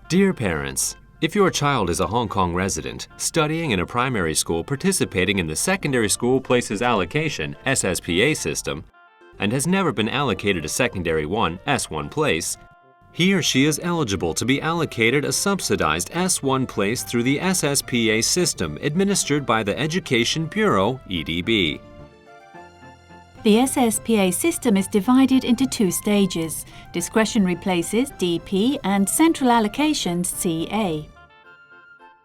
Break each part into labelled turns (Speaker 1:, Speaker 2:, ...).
Speaker 1: Dear parents, if your child is a Hong Kong resident, studying in a primary school participating in the Secondary School Places Allocation (SSPA) system, and has never been allocated a Secondary 1 S1 place, he or she is eligible to be allocated a subsidized S1 place through the SSPA system administered by the Education Bureau (EDB).
Speaker 2: The SSPA system is divided into two stages: discretionary places (DP) and central allocations (CA).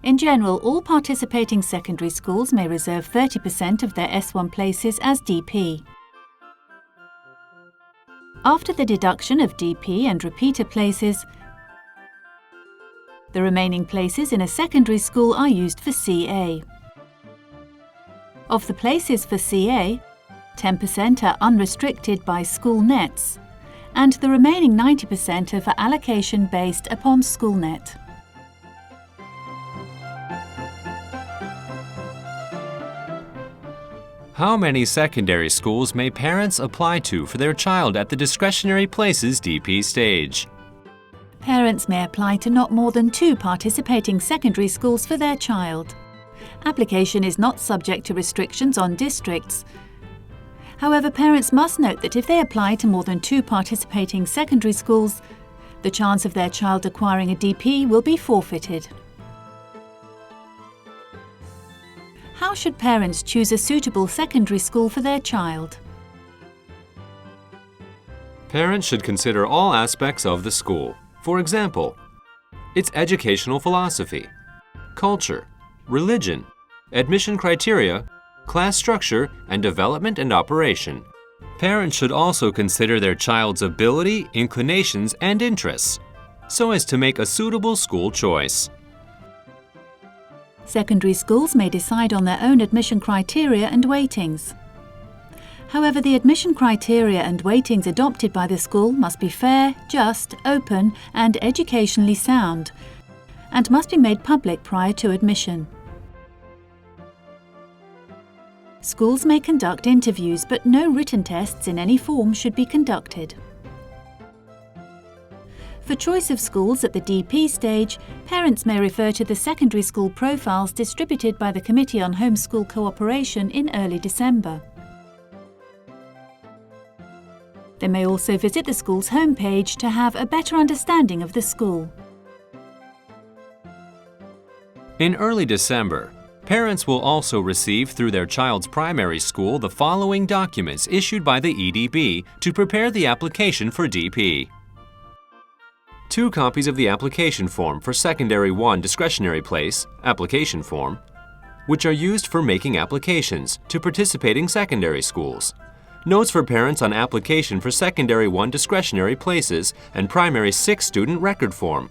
Speaker 2: In general, all participating secondary schools may reserve 30% of their S1 places as DP. After the deduction of DP and repeater places, the remaining places in a secondary school are used for CA. Of the places for CA, 10% are unrestricted by school nets, and the remaining 90% are for allocation based upon school net.
Speaker 1: How many secondary schools may parents apply to for their child at the discretionary places DP stage?
Speaker 2: Parents may apply to not more than 2 participating secondary schools for their child. Application is not subject to restrictions on districts. However, parents must note that if they apply to more than 2 participating secondary schools, the chance of their child acquiring a DP will be forfeited. How should parents choose a suitable secondary school for their child?
Speaker 1: Parents should consider all aspects of the school. For example, its educational philosophy, culture, religion, admission criteria, class structure, and development and operation. Parents should also consider their child's ability, inclinations, and interests, so as to make a suitable school choice.
Speaker 2: Secondary schools may decide on their own admission criteria and weightings. However, the admission criteria and weightings adopted by the school must be fair, just, open, and educationally sound, and must be made public prior to admission. Schools may conduct interviews, but no written tests in any form should be conducted. For choice of schools at the DP stage, parents may refer to the secondary school profiles distributed by the Committee on Homeschool Cooperation in early December. They may also visit the school's homepage to have a better understanding of the school.
Speaker 1: In early December, parents will also receive through their child's primary school the following documents issued by the EDB to prepare the application for DP. 2 copies of the application form for Secondary 1 discretionary place, application form, which are used for making applications to participating secondary schools. Notes for parents on application for Secondary 1 discretionary places and Primary 6 student record form.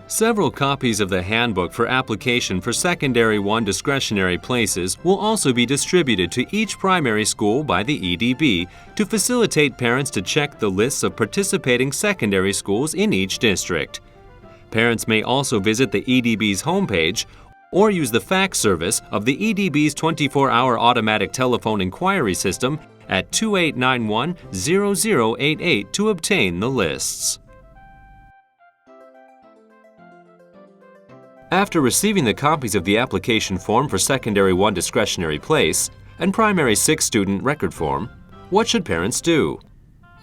Speaker 1: Several copies of the Handbook for Application for Secondary 1 discretionary places will also be distributed to each primary school by the EDB to facilitate parents to check the lists of participating secondary schools in each district. Parents may also visit the EDB's homepage or use the fax service of the EDB's 24-hour automatic telephone inquiry system at 2891-0088 to obtain the lists. After receiving the copies of the application form for Secondary 1 discretionary place and Primary 6 student record form, what should parents do?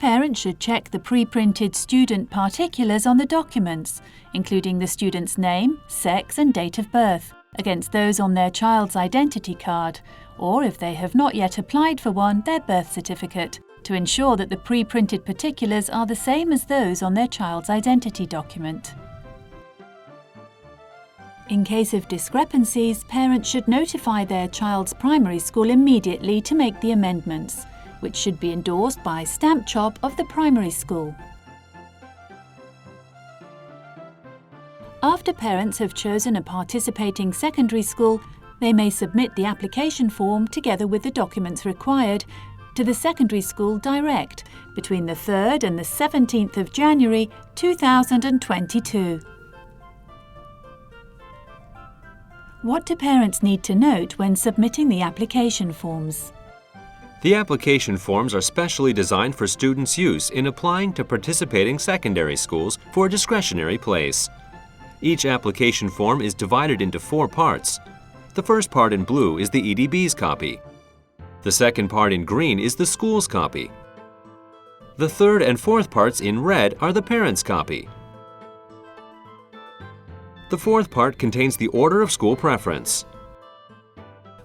Speaker 2: Parents should check the pre-printed student particulars on the documents, including the student's name, sex, and date of birth, against those on their child's identity card, or if they have not yet applied for one, their birth certificate, to ensure that the pre-printed particulars are the same as those on their child's identity document. In case of discrepancies, parents should notify their child's primary school immediately to make the amendments, which should be endorsed by Stamp Chop of the primary school. After parents have chosen a participating secondary school, they may submit the application form together with the documents required to the secondary school direct between the 3rd and the 17th of January 2022. What do parents need to note when submitting the application forms?
Speaker 1: The application forms are specially designed for students' use in applying to participating secondary schools for a discretionary place. Each application form is divided into 4 parts. The first part in blue is the EDB's copy. The second part in green is the school's copy. The third and fourth parts in red are the parent's copy. The fourth part contains the order of school preference.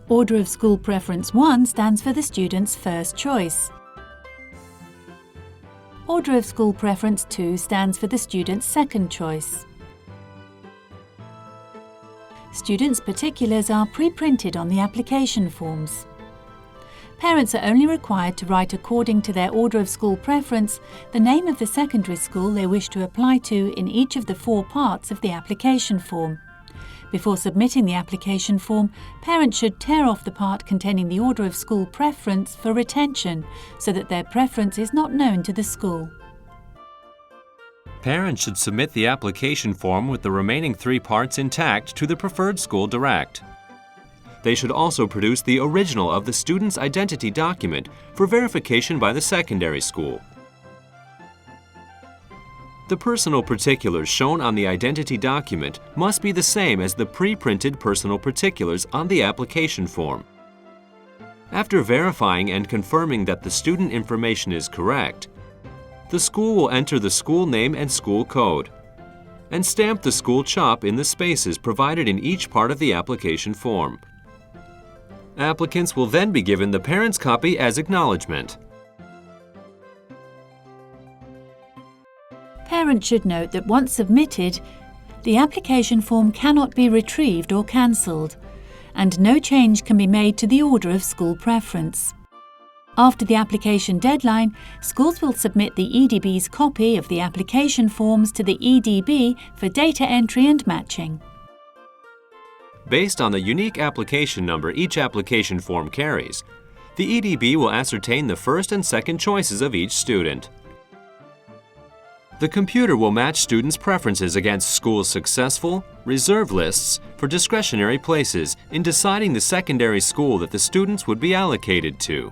Speaker 2: Order of school preference 1 stands for the student's first choice. Order of school preference 2 stands for the student's second choice. Students' particulars are pre-printed on the application forms. Parents are only required to write according to their order of school preference the name of the secondary school they wish to apply to in each of the 4 parts of the application form. Before submitting the application form, parents should tear off the part containing the order of school preference for retention so that their preference is not known to the school.
Speaker 1: Parents should submit the application form with the remaining 3 parts intact to the preferred school direct. They should also produce the original of the student's identity document for verification by the secondary school. The personal particulars shown on the identity document must be the same as the pre-printed personal particulars on the application form. After verifying and confirming that the student information is correct, the school will enter the school name and school code and stamp the school CHOP in the spaces provided in each part of the application form. Applicants will then be given the parent's copy as acknowledgement.
Speaker 2: Parents should note that once submitted, the application form cannot be retrieved or cancelled, and no change can be made to the order of school preference. After the application deadline, schools will submit the EDB's copy of the application forms to the EDB for data entry and matching.
Speaker 1: Based on the unique application number each application form carries, the EDB will ascertain the first and second choices of each student. The computer will match students' preferences against schools' successful, reserve lists for discretionary places in deciding the secondary school that the students would be allocated to.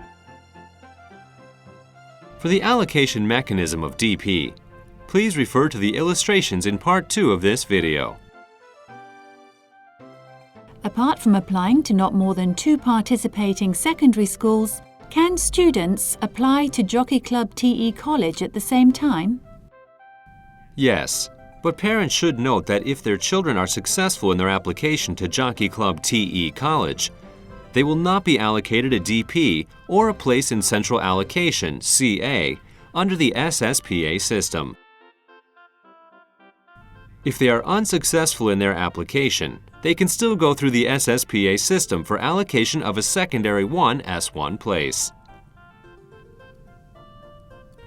Speaker 1: For the allocation mechanism of DP, please refer to the illustrations in Part 2 of this video.
Speaker 2: Apart from applying to not more than 2 participating secondary schools, can students apply to Jockey Club TE College at the same time?
Speaker 1: Yes, but parents should note that if their children are successful in their application to Jockey Club TE College, they will not be allocated a DP or a place in Central Allocation CA under the SSPA system. If they are unsuccessful in their application, they can still go through the SSPA system for allocation of a secondary 1 S1 place.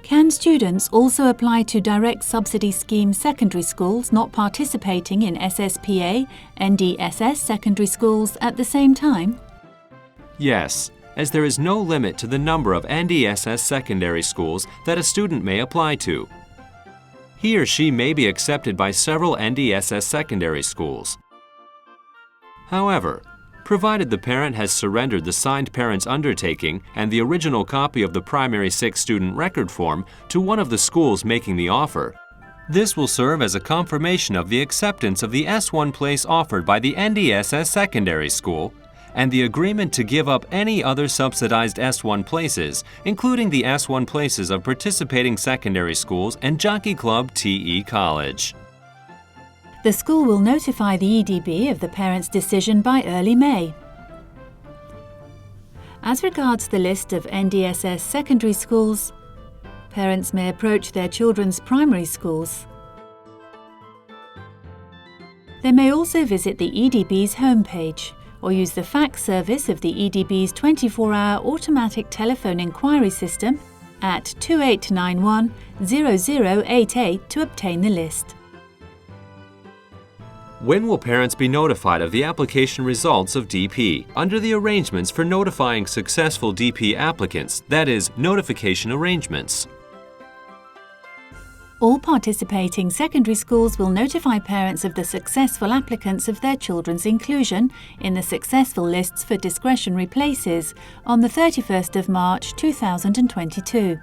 Speaker 2: Can students also apply to direct subsidy scheme secondary schools not participating in SSPA, NDSS secondary schools at the same time?
Speaker 1: Yes, as there is no limit to the number of NDSS secondary schools that a student may apply to. He or she may be accepted by several NDSS secondary schools. However, provided the parent has surrendered the signed parent's undertaking and the original copy of the Primary 6 student record form to one of the schools making the offer, this will serve as a confirmation of the acceptance of the S1 place offered by the NDSS secondary school and the agreement to give up any other subsidized S1 places, including the S1 places of participating secondary schools and Jockey Club TE College.
Speaker 2: The school will notify the EDB of the parent's decision by early May. As regards the list of NDSS secondary schools, parents may approach their children's primary schools. They may also visit the EDB's homepage or use the fax service of the EDB's 24-hour automatic telephone inquiry system at 2891 0088 to obtain the list.
Speaker 1: When will parents be notified of the application results of DP under the arrangements for notifying successful DP applicants, that is, notification arrangements?
Speaker 2: All participating secondary schools will notify parents of the successful applicants of their children's inclusion in the successful lists for discretionary places on the 31st of March 2022.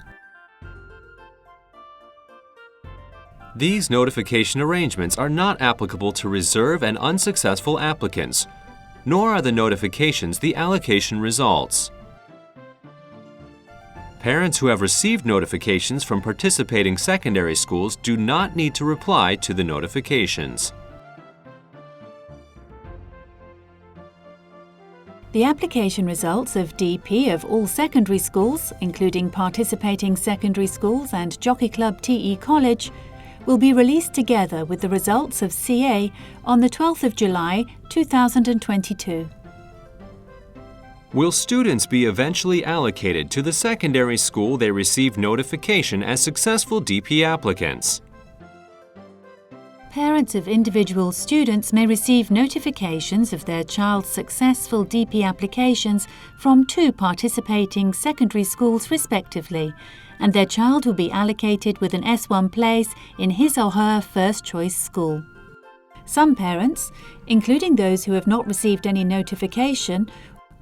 Speaker 1: These notification arrangements are not applicable to reserve and unsuccessful applicants, nor are the notifications the allocation results. Parents who have received notifications from participating secondary schools do not need to reply to the notifications.
Speaker 2: The application results of DP of all secondary schools, including participating secondary schools and Jockey Club TE College, will be released together with the results of CA on the 12th of July 2022.
Speaker 1: Will students be eventually allocated to the secondary school they receive notification as successful DP applicants?
Speaker 2: Parents of individual students may receive notifications of their child's successful DP applications from 2 participating secondary schools respectively, and their child will be allocated with an S1 place in his or her first choice school. Some parents, including those who have not received any notification,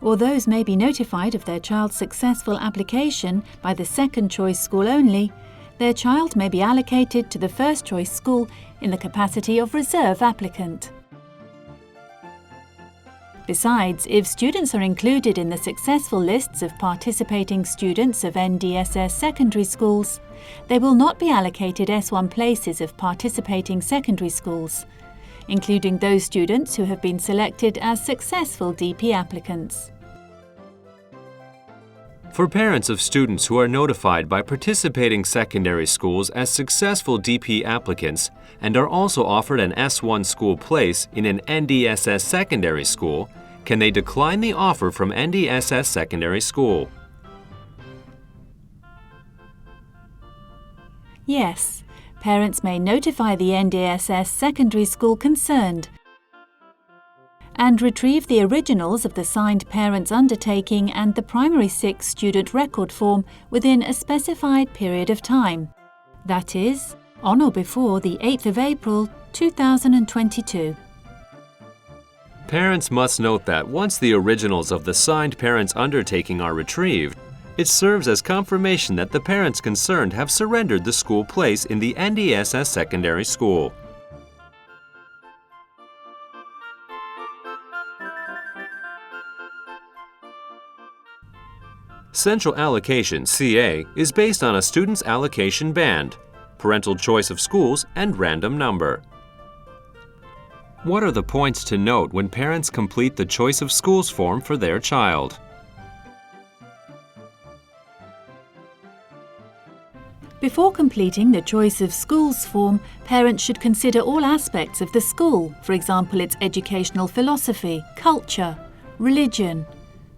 Speaker 2: or those may be notified of their child's successful application by the second choice school only, their child may be allocated to the first choice school in the capacity of reserve applicant. Besides, if students are included in the successful lists of participating students of NDSS secondary schools, they will not be allocated S1 places of participating secondary schools, including those students who have been selected as successful DP applicants.
Speaker 1: For parents of students who are notified by participating secondary schools as successful DP applicants and are also offered an S1 school place in an NDSS secondary school, can they decline the offer from NDSS secondary school?
Speaker 2: Yes, parents may notify the NDSS secondary school concerned and retrieve the originals of the signed parents' undertaking and the Primary 6 student record form within a specified period of time, that is, on or before the 8th of April 2022.
Speaker 1: Parents must note that once the originals of the signed parents' undertaking are retrieved, it serves as confirmation that the parents concerned have surrendered the school place in the NDSS secondary school. Central Allocation CA is based on a student's allocation band, parental choice of schools, and random number. What are the points to note when parents complete the choice of schools form for their child?
Speaker 2: Before completing the choice of schools form, parents should consider all aspects of the school, for example, its educational philosophy, culture, religion,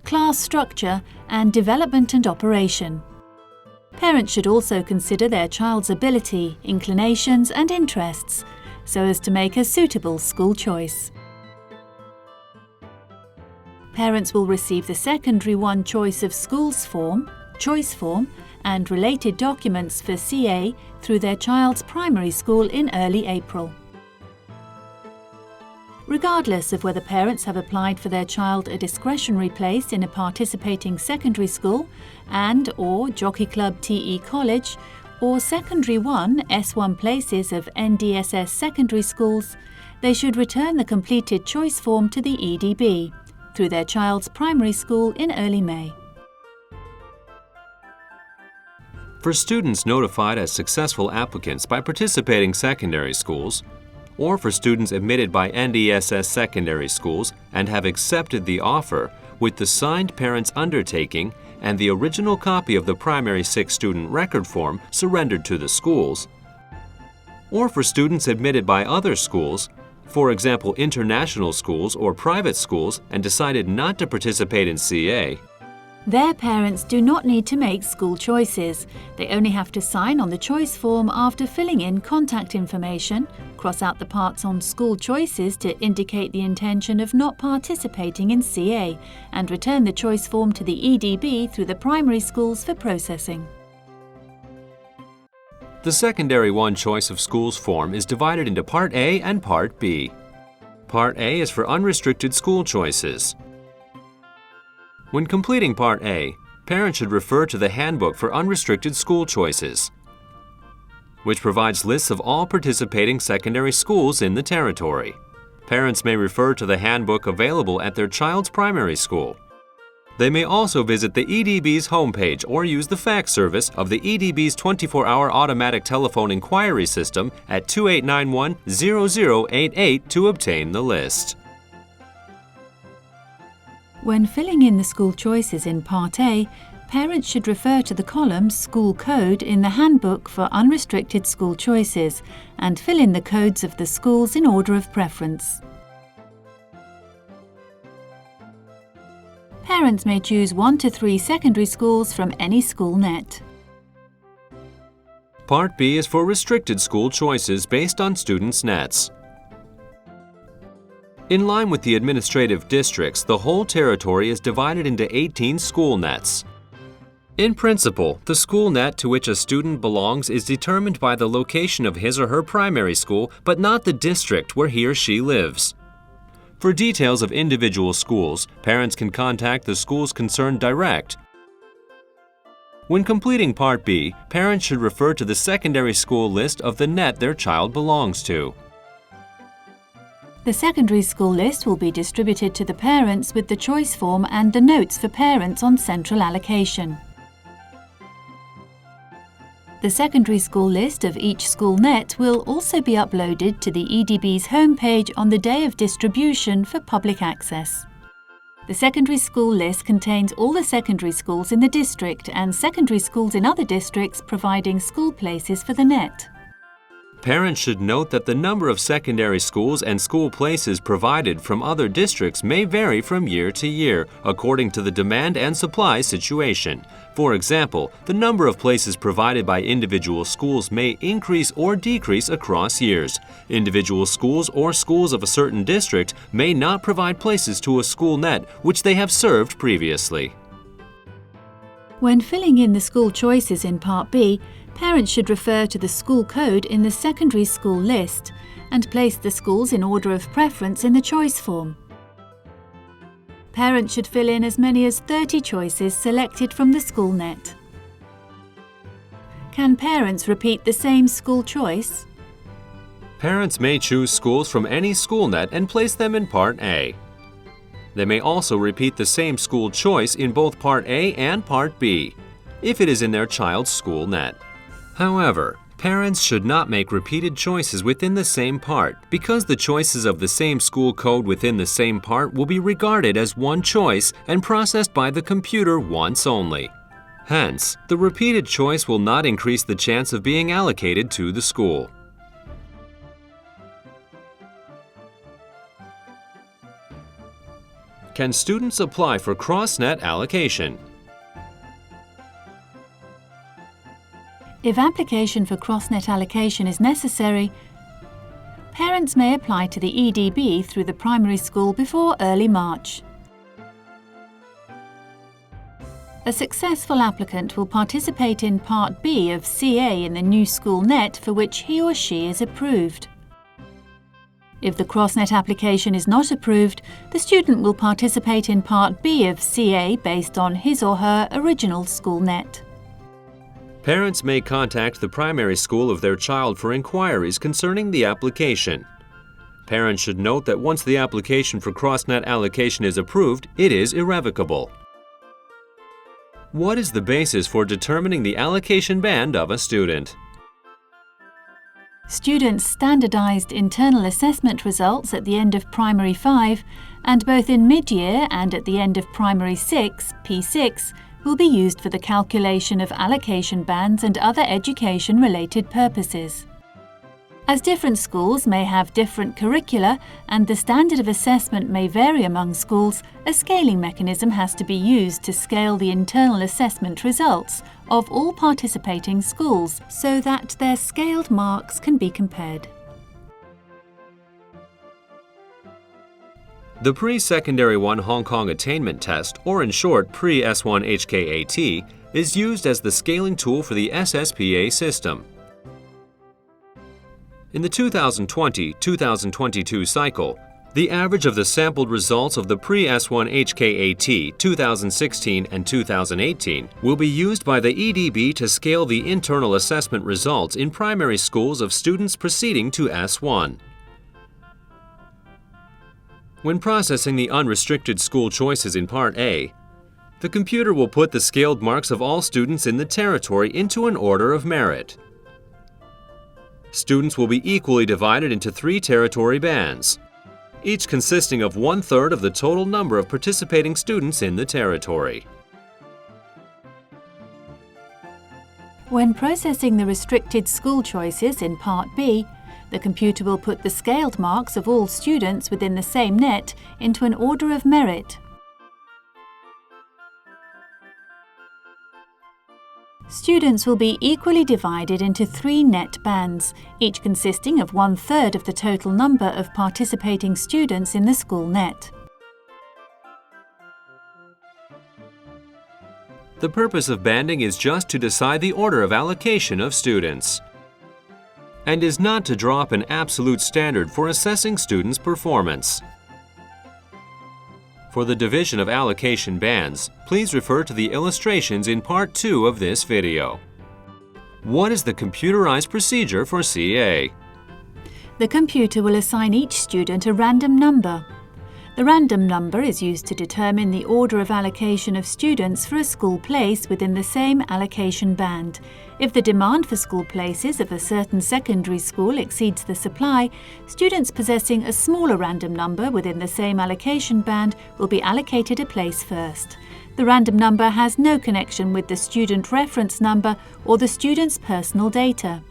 Speaker 2: class structure, and development and operation. Parents should also consider their child's ability, inclinations, and interests, so as to make a suitable school choice. Parents will receive the Secondary 1 Choice of Schools form, choice form, and related documents for CA through their child's primary school in early April. Regardless of whether parents have applied for their child a discretionary place in a participating secondary school and/or Jockey Club TE College, or Secondary 1 S1 places of NDSS secondary schools, they should return the completed choice form to the EDB through their child's primary school in early May.
Speaker 1: For students notified as successful applicants by participating secondary schools, or for students admitted by NDSS secondary schools and have accepted the offer with the signed parents' undertaking and the original copy of the Primary 6 student record form surrendered to the schools, or for students admitted by other schools, for example international schools or private schools, and decided not to participate in CA,
Speaker 2: their parents do not need to make school choices. They only have to sign on the choice form after filling in contact information, cross out the parts on school choices to indicate the intention of not participating in CA, and return the choice form to the EDB through the primary schools for processing.
Speaker 1: The Secondary 1 Choice of Schools form is divided into Part A and Part B. Part A is for unrestricted school choices. When completing Part A, parents should refer to the Handbook for Unrestricted School Choices. which provides lists of all participating secondary schools in the territory. Parents may refer to the handbook available at their child's primary school. They may also visit the EDB's homepage or use the fax service of the EDB's 24-hour automatic telephone inquiry system at 2891-0088 to obtain the list.
Speaker 2: When filling in the school choices in Part A, parents should refer to the column School Code in the Handbook for Unrestricted School Choices and fill in the codes of the schools in order of preference. Parents may choose 1 to 3 secondary schools from any school net.
Speaker 1: Part B is for restricted school choices based on students' nets. In line with the administrative districts, the whole territory is divided into 18 school nets. In principle, the school net to which a student belongs is determined by the location of his or her primary school, but not the district where he or she lives. For details of individual schools, parents can contact the schools concerned direct. When completing Part B, parents should refer to the secondary school list of the net their child belongs to.
Speaker 2: The secondary school list will be distributed to the parents with the choice form and the notes for parents on central allocation. The secondary school list of each school net will also be uploaded to the EDB's homepage on the day of distribution for public access. The secondary school list contains all the secondary schools in the district and secondary schools in other districts providing school places for the net.
Speaker 1: Parents should note that the number of secondary schools and school places provided from other districts may vary from year to year according to the demand and supply situation. For example, the number of places provided by individual schools may increase or decrease across years. Individual schools or schools of a certain district may not provide places to a school net which they have served previously.
Speaker 2: When filling in the school choices in Part B, parents should refer to the school code in the secondary school list and place the schools in order of preference in the choice form. Parents should fill in as many as 30 choices selected from the school net. Can parents repeat the same school choice?
Speaker 1: Parents may choose schools from any school net and place them in Part A. They may also repeat the same school choice in both Part A and Part B, if it is in their child's school net. However, parents should not make repeated choices within the same part because the choices of the same school code within the same part will be regarded as one choice and processed by the computer once only. Hence, the repeated choice will not increase the chance of being allocated to the school. Can students apply for cross-net allocation?
Speaker 2: If application for cross-net allocation is necessary, parents may apply to the EDB through the primary school before early March. A successful applicant will participate in Part B of CA in the new school net for which he or she is approved. If the cross-net application is not approved, the student will participate in Part B of CA based on his or her original school net.
Speaker 1: Parents may contact the primary school of their child for inquiries concerning the application. Parents should note that once the application for cross-net allocation is approved, it is irrevocable. What is the basis for determining the allocation band of a student?
Speaker 2: Students' standardized internal assessment results at the end of Primary 5 and both in mid-year and at the end of Primary 6, P6, will be used for the calculation of allocation bands and other education-related purposes. As different schools may have different curricula and the standard of assessment may vary among schools, a scaling mechanism has to be used to scale the internal assessment results of all participating schools so that their scaled marks can be compared.
Speaker 1: The Pre-Secondary 1 Hong Kong Attainment Test, or in short Pre-S1 HKAT, is used as the scaling tool for the SSPA system. In the 2020-2022 cycle, The average of the sampled results of the pre-S1 HKAT 2016 and 2018 will be used by the EDB to scale the internal assessment results in primary schools of students proceeding to S1. When processing the unrestricted school choices in Part A, the computer will put the scaled marks of all students in the territory into an order of merit. Students will be equally divided into 3 territory bands, each consisting of 1/3 of the total number of participating students in the territory.
Speaker 2: When processing the restricted school choices in Part B, the computer will put the scaled marks of all students within the same net into an order of merit. Students will be equally divided into 3 net bands, each consisting of 1/3 of the total number of participating students in the school net.
Speaker 1: The purpose of banding is just to decide the order of allocation of students, and is not to draw up an absolute standard for assessing students' performance. For the division of allocation bands, please refer to the illustrations in Part 2 of this video. What is the computerized procedure for CA?
Speaker 2: The computer will assign each student a random number. The random number is used to determine the order of allocation of students for a school place within the same allocation band. If the demand for school places of a certain secondary school exceeds the supply, students possessing a smaller random number within the same allocation band will be allocated a place first. The random number has no connection with the student reference number or the student's personal data.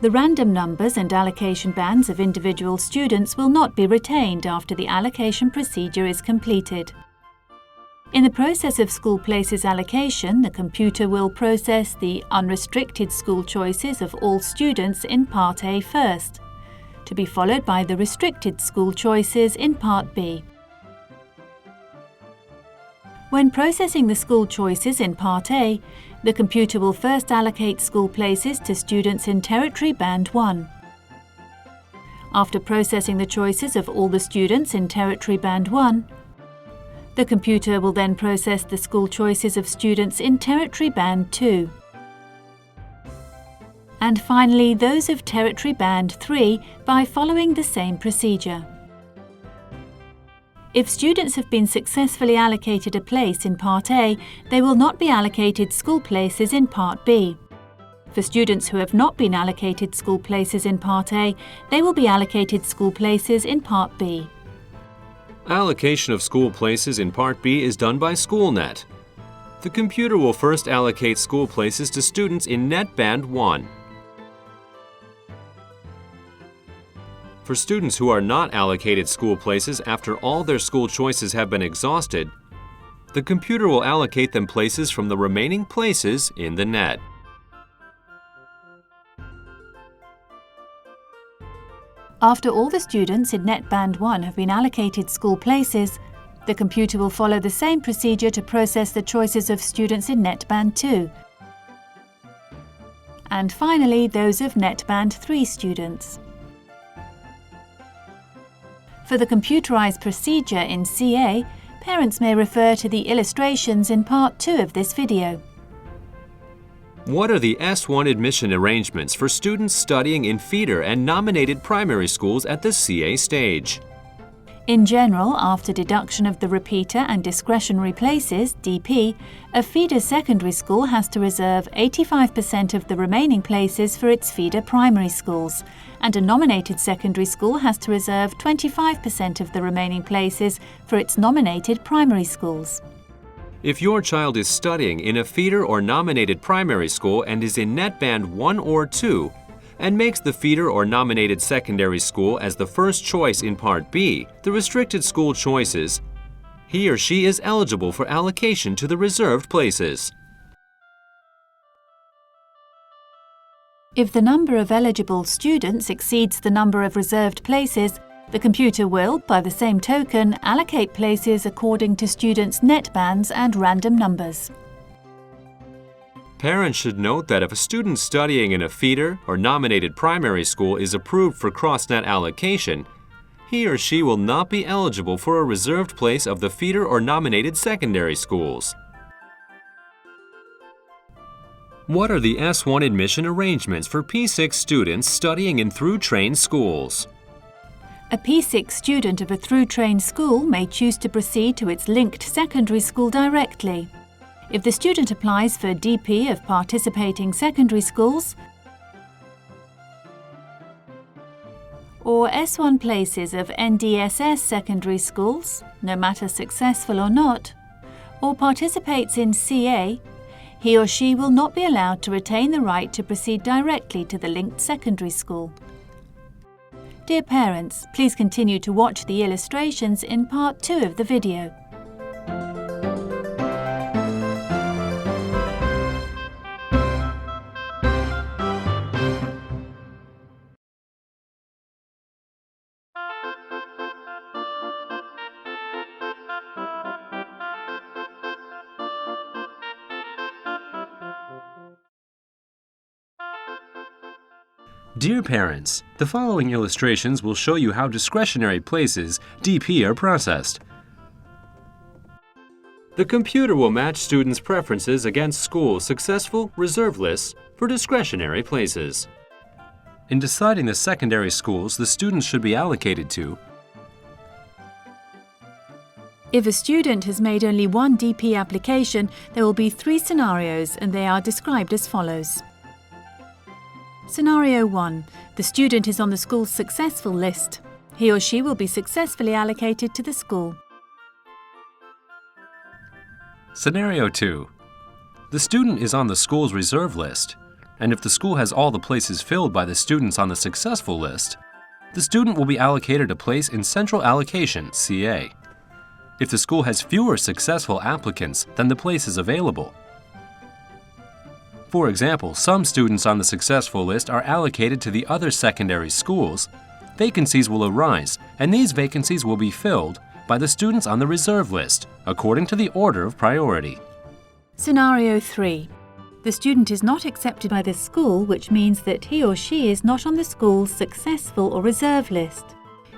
Speaker 2: The random numbers and allocation bands of individual students will not be retained after the allocation procedure is completed. In the process of school places allocation, the computer will process the unrestricted school choices of all students in Part A first, to be followed by the restricted school choices in Part B. When processing the school choices in Part A, the computer will first allocate school places to students in Territory Band 1. After processing the choices of all the students in Territory Band 1, the computer will then process the school choices of students in Territory Band 2. And finally, those of Territory Band 3 by following the same procedure. If students have been successfully allocated a place in Part A, they will not be allocated school places in Part B. For students who have not been allocated school places in Part A, they will be allocated school places in Part B.
Speaker 1: Allocation of school places in Part B is done by SchoolNet. The computer will first allocate school places to students in Net Band 1. For students who are not allocated school places after all their school choices have been exhausted, the computer will allocate them places from the remaining places in the net.
Speaker 2: After all the students in Net Band 1 have been allocated school places, the computer will follow the same procedure to process the choices of students in Net Band 2. And finally, those of Net Band 3 students. For the computerized procedure in CA, parents may refer to the illustrations in Part 2 of this video.
Speaker 1: What are the S1 admission arrangements for students studying in feeder and nominated primary schools at the CA stage?
Speaker 2: In general, after deduction of the repeater and discretionary places, DP, a feeder secondary school has to reserve 85% of the remaining places for its feeder primary schools, and a nominated secondary school has to reserve 25% of the remaining places for its nominated primary schools.
Speaker 1: If your child is studying in a feeder or nominated primary school and is in Net Band 1 or 2, and makes the feeder or nominated secondary school as the first choice in Part B, the restricted school choices, he or she is eligible for allocation to the reserved places.
Speaker 2: If the number of eligible students exceeds the number of reserved places, the computer will, by the same token, allocate places according to students' net bands and random numbers.
Speaker 1: Parents should note that if a student studying in a feeder or nominated primary school is approved for cross-net allocation, he or she will not be eligible for a reserved place of the feeder or nominated secondary schools. What are the S1 admission arrangements for P6 students studying in through-trained schools?
Speaker 2: A P6 student of a through-trained school may choose to proceed to its linked secondary school directly. If the student applies for DP of participating secondary schools or S1 places of NDSS secondary schools, no matter successful or not, or participates in CA, he or she will not be allowed to retain the right to proceed directly to the linked secondary school. Dear parents, please continue to watch the illustrations in part 2 of the video.
Speaker 1: Dear parents, the following illustrations will show you how discretionary places, DP, are processed. The computer will match students' preferences against school successful reserve lists for discretionary places. In deciding the secondary schools the students should be allocated to,
Speaker 2: If a student has made only one DP application, there will be 3 scenarios and they are described as follows. Scenario 1. The student is on the school's successful list. He or she will be successfully allocated to the school.
Speaker 1: Scenario 2. The student is on the school's reserve list, and if the school has all the places filled by the students on the successful list, the student will be allocated a place in Central Allocation, CA. If the school has fewer successful applicants than the places available, for example, some students on the successful list are allocated to the other secondary schools, vacancies will arise, and these vacancies will be filled by the students on the reserve list, according to the order of priority.
Speaker 2: Scenario 3. The student is not accepted by the school, which means that he or she is not on the school's successful or reserve list.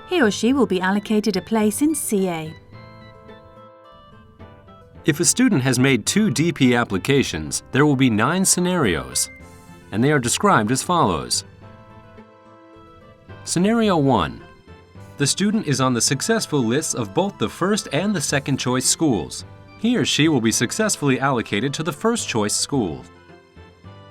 Speaker 2: He or she will be allocated a place in CA.
Speaker 1: If a student has made 2 DP applications, there will be 9 scenarios, and they are described as follows. Scenario 1. The student is on the successful lists of both the first and the second choice schools. He or she will be successfully allocated to the first choice school.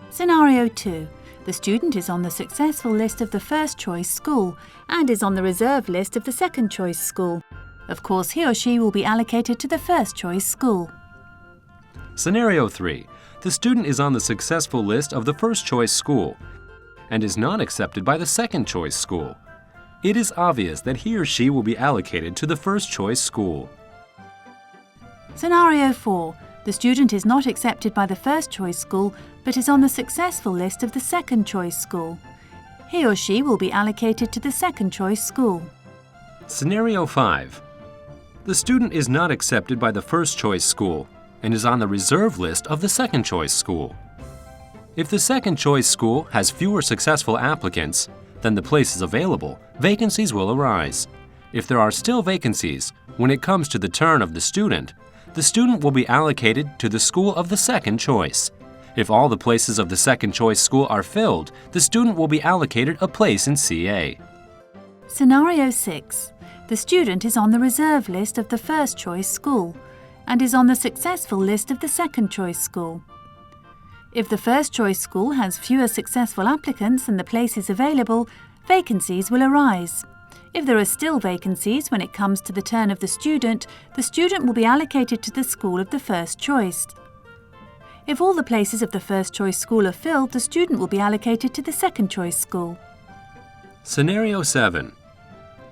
Speaker 2: Scenario 2. The student is on the successful list of the first choice school and is on the reserve list of the second choice school. Of course, he or she will be allocated to the first choice school.
Speaker 1: Scenario 3. The student is on the successful list of the first choice school and is not accepted by the second choice school. It is obvious that he or she will be allocated to the first choice school.
Speaker 2: Scenario 4. The student is not accepted by the first choice school but is on the successful list of the second choice school. He or she will be allocated to the second choice school.
Speaker 1: Scenario 5. The student is not accepted by the first choice school and is on the reserve list of the second choice school. If the second choice school has fewer successful applicants than the places available, vacancies will arise. If there are still vacancies, when it comes to the turn of the student will be allocated to the school of the second choice. If all the places of the second choice school are filled, the student will be allocated a place in CA.
Speaker 2: Scenario 6. The student is on the reserve list of the first choice school and is on the successful list of the second choice school. If the first choice school has fewer successful applicants than the places available, vacancies will arise. If there are still vacancies when it comes to the turn of the student will be allocated to the school of the first choice. If all the places of the first choice school are filled, the student will be allocated to the second choice school.
Speaker 1: Scenario 7.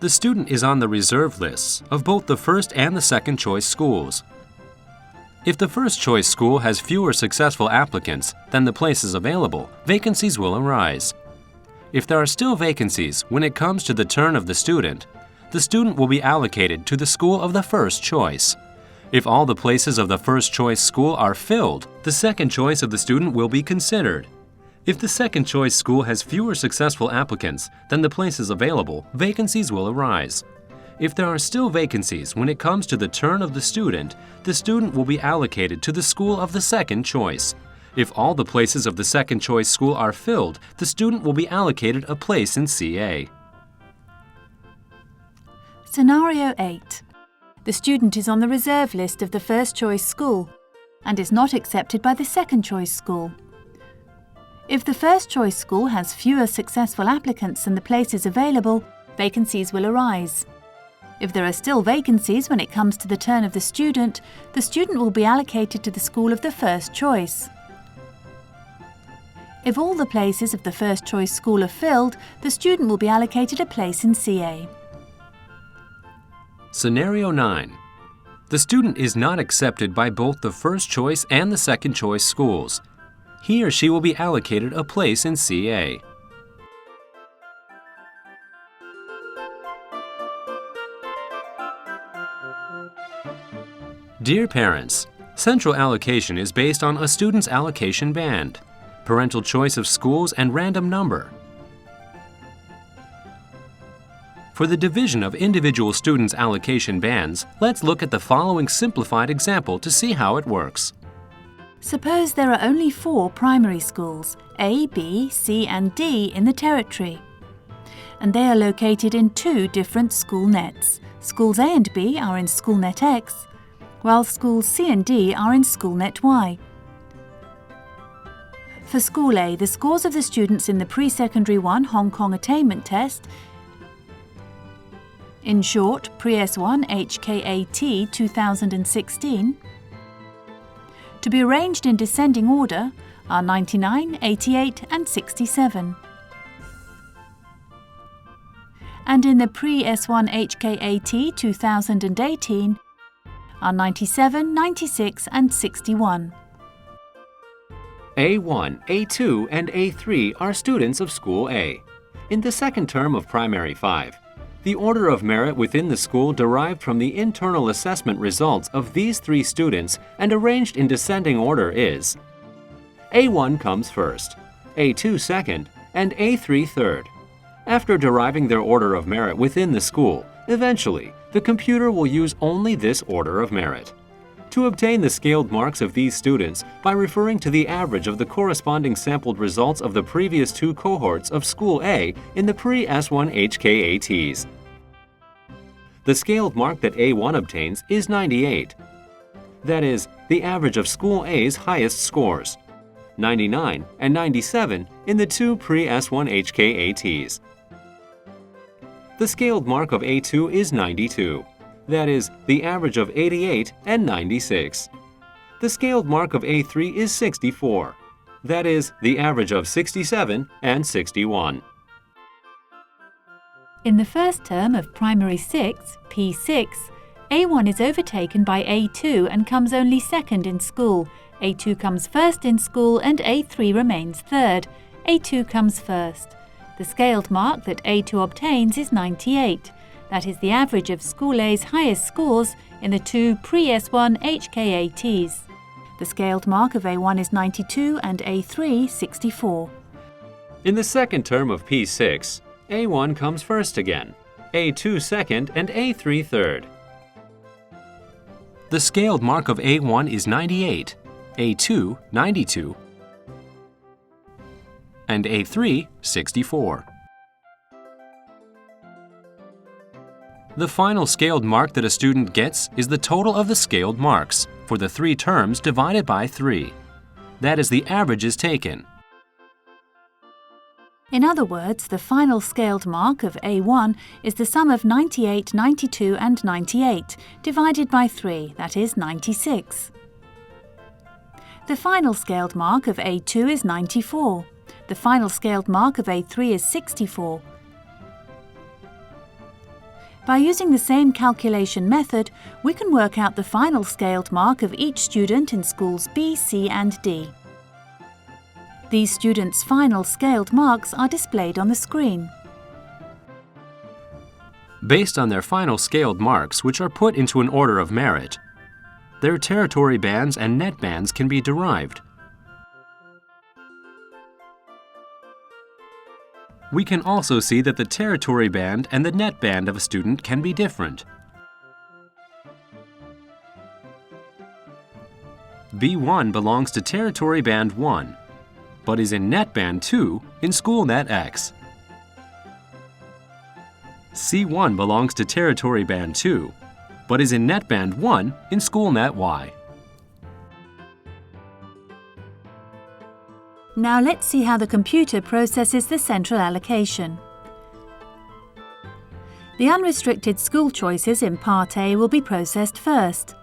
Speaker 1: The student is on the reserve lists of both the first and the second choice schools. If the first choice school has fewer successful applicants than the places available, vacancies will arise. If there are still vacancies when it comes to the turn of the student will be allocated to the school of the first choice. If all the places of the first choice school are filled, the second choice of the student will be considered. If the second choice school has fewer successful applicants than the places available, vacancies will arise. If there are still vacancies when it comes to the turn of the student will be allocated to the school of the second choice. If all the places of the second choice school are filled, the student will be allocated a place in Sspa.
Speaker 2: Scenario 8. The student is on the reserve list of the first choice school and is not accepted by the second choice school. If the first choice school has fewer successful applicants than the places available, vacancies will arise. If there are still vacancies when it comes to the turn of the student will be allocated to the school of the first choice. If all the places of the first choice school are filled, the student will be allocated a place in Sspa.
Speaker 1: Scenario 9. The student is not accepted by both the first choice and the second choice schools. He or she will be allocated a place in Sspa. Dear parents, central allocation is based on a student's allocation band, parental choice of schools, and random number. For the division of individual students' allocation bands, let's look at the following simplified example to see how it works.
Speaker 2: Suppose there are only 4 primary schools, A, B, C and D in the territory, and they are located in 2 different school nets. Schools A and B are in SchoolNet X, while schools C and D are in SchoolNet Y. For School A, the scores of the students in the Pre-Secondary 1 Hong Kong Attainment Test, in short, Pre-S1 HKAT 2016, to be arranged in descending order, are 99, 88 and 67. And in the Pre-S1 HKAT 2018, are 97, 96 and 61.
Speaker 1: A1, A2, and A3 are students of School A. In the second term of Primary 5, the order of merit within the school derived from the internal assessment results of these 3 students and arranged in descending order is: A1 comes first, A2 second, and A3 third. After deriving their order of merit within the school, eventually, the computer will use only this order of merit. To obtain the scaled marks of these students by referring to the average of the corresponding sampled results of the previous 2 cohorts of School A in the Pre-S1 HKATs. The scaled mark that A1 obtains is 98. That is, the average of School A's highest scores, 99 and 97 in the 2 Pre-S1 HKATs. The scaled mark of A2 is 92. That is, the average of 88 and 96. The scaled mark of A3 is 64. That is, the average of 67 and 61.
Speaker 2: In the first term of Primary 6, P6, A1 is overtaken by A2 and comes only second in school. A2 comes first in school and A3 remains third. A2 comes first. The scaled mark that A2 obtains is 98. That is the average of School A's highest scores in the 2 Pre-S1 HKATs. The scaled mark of A1 is 92 and A3 64.
Speaker 1: In the second term of P6, A1 comes first again, A2 second, and A3 third. The scaled mark of A1 is 98, A2 92, and A3 64. The final scaled mark that a student gets is the total of the scaled marks for the 3 terms divided by 3. That is, the average is taken.
Speaker 2: In other words, the final scaled mark of A1 is the sum of 98, 92 and 98 divided by 3, that is 96. The final scaled mark of A2 is 94. The final scaled mark of A3 is 64. By using the same calculation method, we can work out the final scaled mark of each student in schools B, C and D. These students' final scaled marks are displayed on the screen.
Speaker 1: Based on their final scaled marks, which are put into an order of merit, their territory bands and net bands can be derived. We can also see that the territory band and the net band of a student can be different. B1 belongs to territory band 1, but is in net band 2 in school net X. C1 belongs to territory band 2, but is in net band 1 in school net Y.
Speaker 2: Now let's see how the computer processes the central allocation. The unrestricted school choices in Part A will be processed first,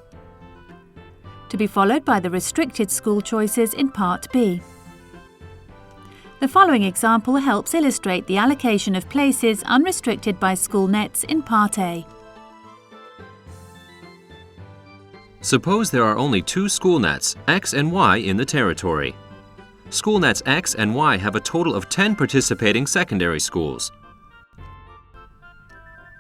Speaker 2: to be followed by the restricted school choices in Part B. The following example helps illustrate the allocation of places unrestricted by school nets in Part A.
Speaker 1: Suppose there are only two school nets, X and Y, in the territory. School nets X and Y have a total of 10 participating secondary schools.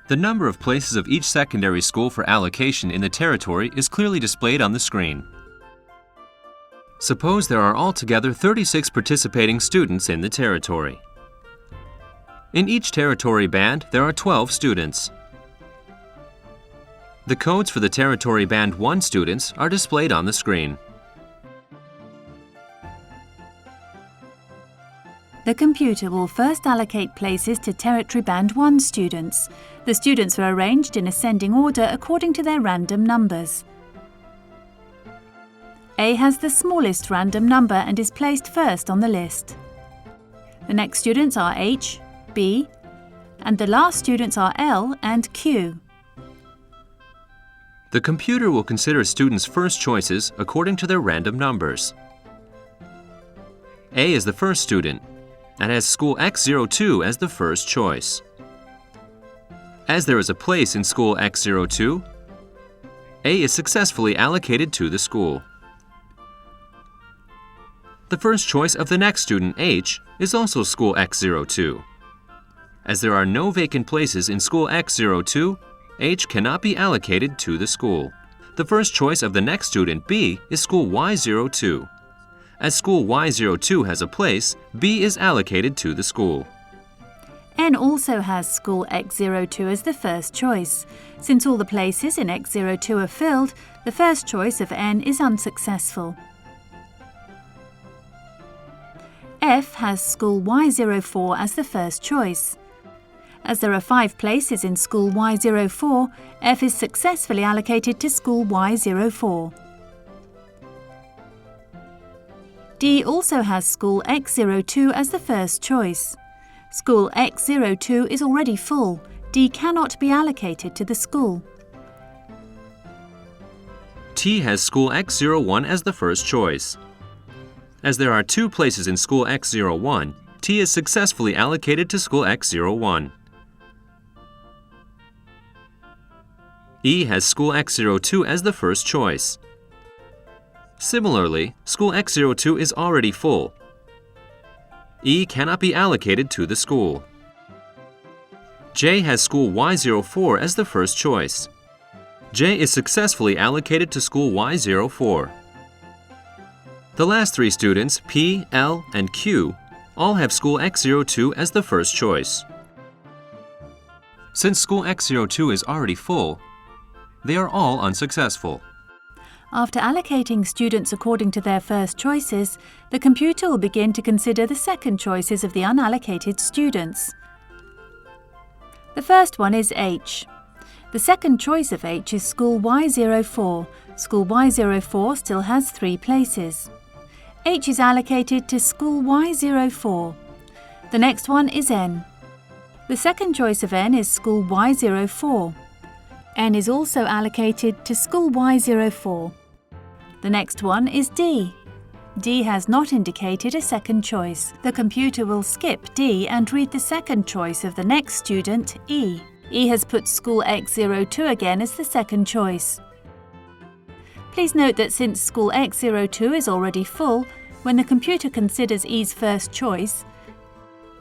Speaker 1: The number of places of each secondary school for allocation in the territory is clearly displayed on the screen. Suppose there are altogether 36 participating students in the territory. In each territory band, there are 12 students. The codes for the territory band 1 students are displayed on the screen.
Speaker 2: The computer will first allocate places to Territory Band 1 students. The students are arranged in ascending order according to their random numbers. A has the smallest random number and is placed first on the list. The next students are H, B, and the last students are L and Q.
Speaker 1: The computer will consider students' first choices according to their random numbers. A is the first student and has school X02 as the first choice. As there is a place in school X02, A is successfully allocated to the school. The first choice of the next student, H, is also school X02. As there are no vacant places in school X02, H cannot be allocated to the school. The first choice of the next student, B, is school Y02. As school Y02 has a place, B is allocated to the school.
Speaker 2: N also has school X02 as the first choice. Since all the places in X02 are filled, the first choice of N is unsuccessful. F has school Y04 as the first choice. As there are 5 places in school Y04, F is successfully allocated to school Y04. D also has school X02 as the first choice. School X02 is already full. D cannot be allocated to the school.
Speaker 1: T has school X01 as the first choice. As there are 2 places in school X01, T is successfully allocated to school X01. E has school X02 as the first choice. Similarly, school X02 is already full. E cannot be allocated to the school. J has school Y04 as the first choice. J is successfully allocated to school Y04. The last 3 students, P, L, and Q, all have school X02 as the first choice. Since school X02 is already full, they are all unsuccessful.
Speaker 2: After allocating students according to their first choices, the computer will begin to consider the second choices of the unallocated students. The first one is H. The second choice of H is school Y04. School Y04 still has 3 places. H is allocated to school Y04. The next one is N. The second choice of N is school Y04. N is also allocated to school Y04. The next one is D. D has not indicated a second choice. The computer will skip D and read the second choice of the next student, E. E has put school X02 again as the second choice. Please note that since school X02 is already full, when the computer considers E's first choice,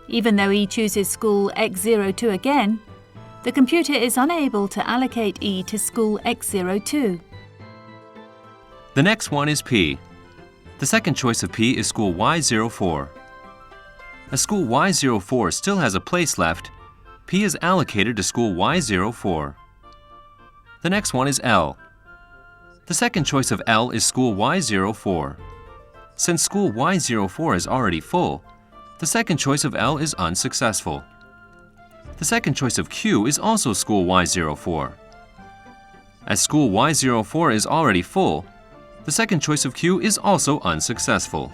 Speaker 2: even though E chooses school X02 again, the computer is unable to allocate E to school X02.
Speaker 1: The next one is P. The second choice of P is school Y04. As school Y04 still has a place left, P is allocated to school Y04. The next one is L. The second choice of L is school Y04. Since school Y04 is already full, the second choice of L is unsuccessful. The second choice of Q is also school Y04. As school Y04 is already full, the second choice of Q is also unsuccessful.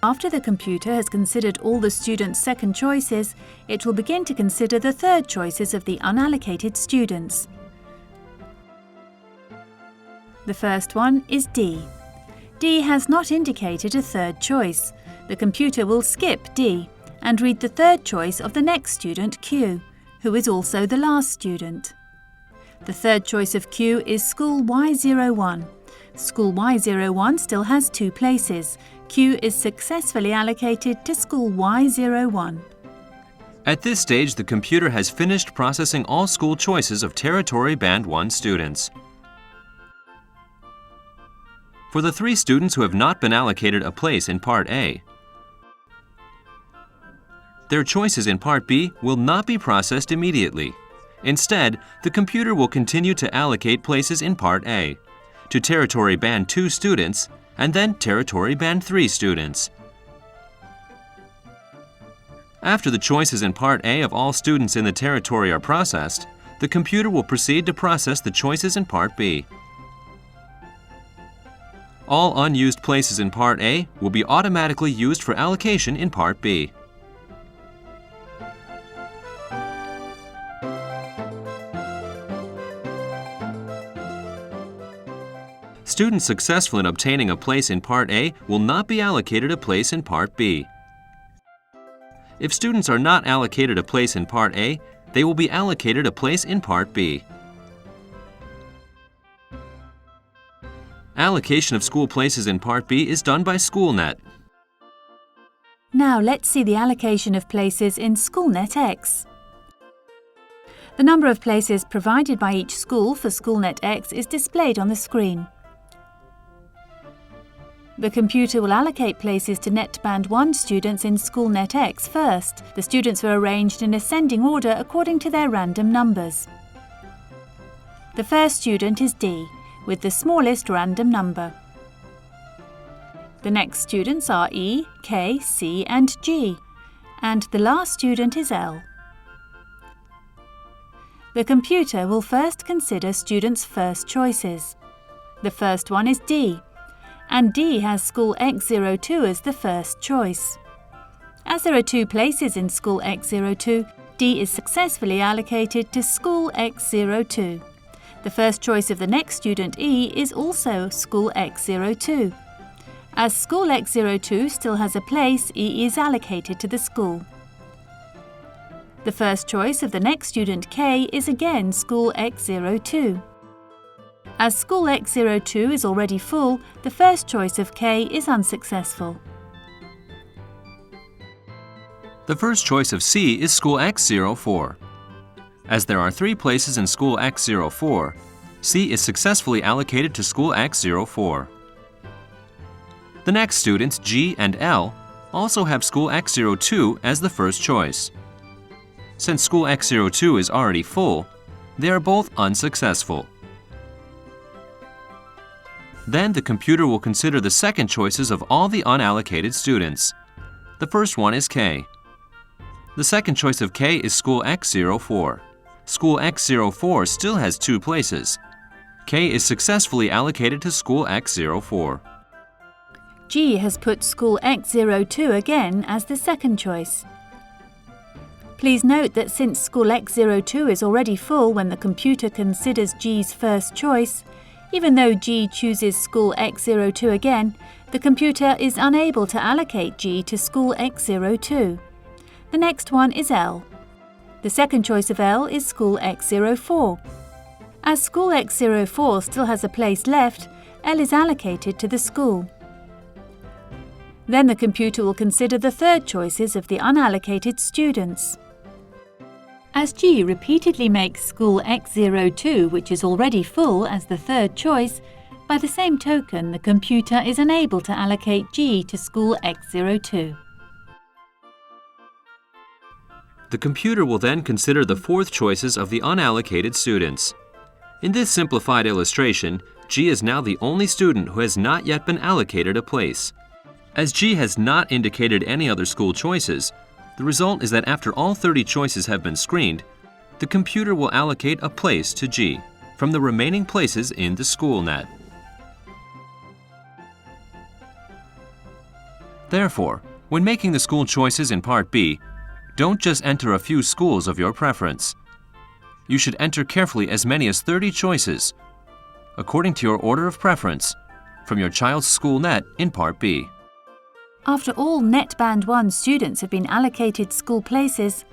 Speaker 2: After the computer has considered all the students' second choices, it will begin to consider the third choices of the unallocated students. The first one is D. D has not indicated a third choice. The computer will skip D and read the third choice of the next student, Q, who is also the last student. The third choice of Q is school Y01. School Y01 still has 2 places. Q is successfully allocated to school Y01.
Speaker 1: At this stage, the computer has finished processing all school choices of Territory Band 1 students. For the 3 students who have not been allocated a place in Part A, their choices in Part B will not be processed immediately. Instead, the computer will continue to allocate places in Part A to Territory Band 2 students and then Territory Band 3 students. After the choices in Part A of all students in the territory are processed, the computer will proceed to process the choices in Part B. All unused places in Part A will be automatically used for allocation in Part B. Students successful in obtaining a place in Part A will not be allocated a place in Part B. If students are not allocated a place in Part A, they will be allocated a place in Part B. Allocation of school places in Part B is done by SchoolNet.
Speaker 2: Now let's see the allocation of places in SchoolNet X. The number of places provided by each school for SchoolNet X is displayed on the screen. The computer will allocate places to Net Band 1 students in SchoolNet X first. The students are arranged in ascending order according to their random numbers. The first student is D, with the smallest random number. The next students are E, K, C and G, and the last student is L. The computer will first consider students' first choices. The first one is D, and D has school X02 as the first choice. As there are 2 places in school X02, D is successfully allocated to school X02. The first choice of the next student, E, is also school X02. As school X02 still has a place, E is allocated to the school. The first choice of the next student, K, is again school X02. As school X02 is already full, the first choice of K is unsuccessful.
Speaker 1: The first choice of C is school X04. As there are 3 places in school X04, C is successfully allocated to school X04. The next students, G and L, also have school X02 as the first choice. Since school X02 is already full, they are both unsuccessful. Then the computer will consider the second choices of all the unallocated students. The first one is K. The second choice of K is school X04. School X04 still has 2 places. K is successfully allocated to school X04.
Speaker 2: G has put school X02 again as the second choice. Please note that since school X02 is already full when the computer considers G's first choice, even though G chooses school X02 again, the computer is unable to allocate G to school X02. The next one is L. The second choice of L is school X04. As school X04 still has a place left, L is allocated to the school. Then the computer will consider the third choices of the unallocated students. As G repeatedly makes school X02, which is already full, as the third choice, by the same token, the computer is unable to allocate G to school X02.
Speaker 1: The computer will then consider the fourth choices of the unallocated students. In this simplified illustration, G is now the only student who has not yet been allocated a place. As G has not indicated any other school choices, the result is that after all 30 choices have been screened, the computer will allocate a place to G from the remaining places in the SchoolNet. Therefore, when making the school choices in Part B, don't just enter a few schools of your preference. You should enter carefully as many as 30 choices, according to your order of preference, from your child's SchoolNet in Part B.
Speaker 2: After all Net Band 1 students have been allocated school places,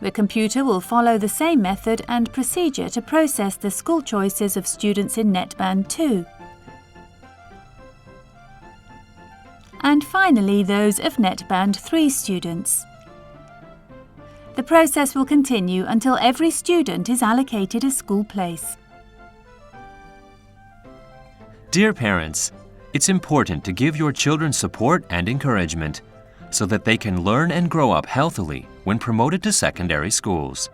Speaker 2: the computer will follow the same method and procedure to process the school choices of students in Net Band 2. And finally, those of Net Band 3 students. The process will continue until every student is allocated a school place.
Speaker 1: Dear parents, it's important to give your children support and encouragement so that they can learn and grow up healthily when promoted to secondary schools.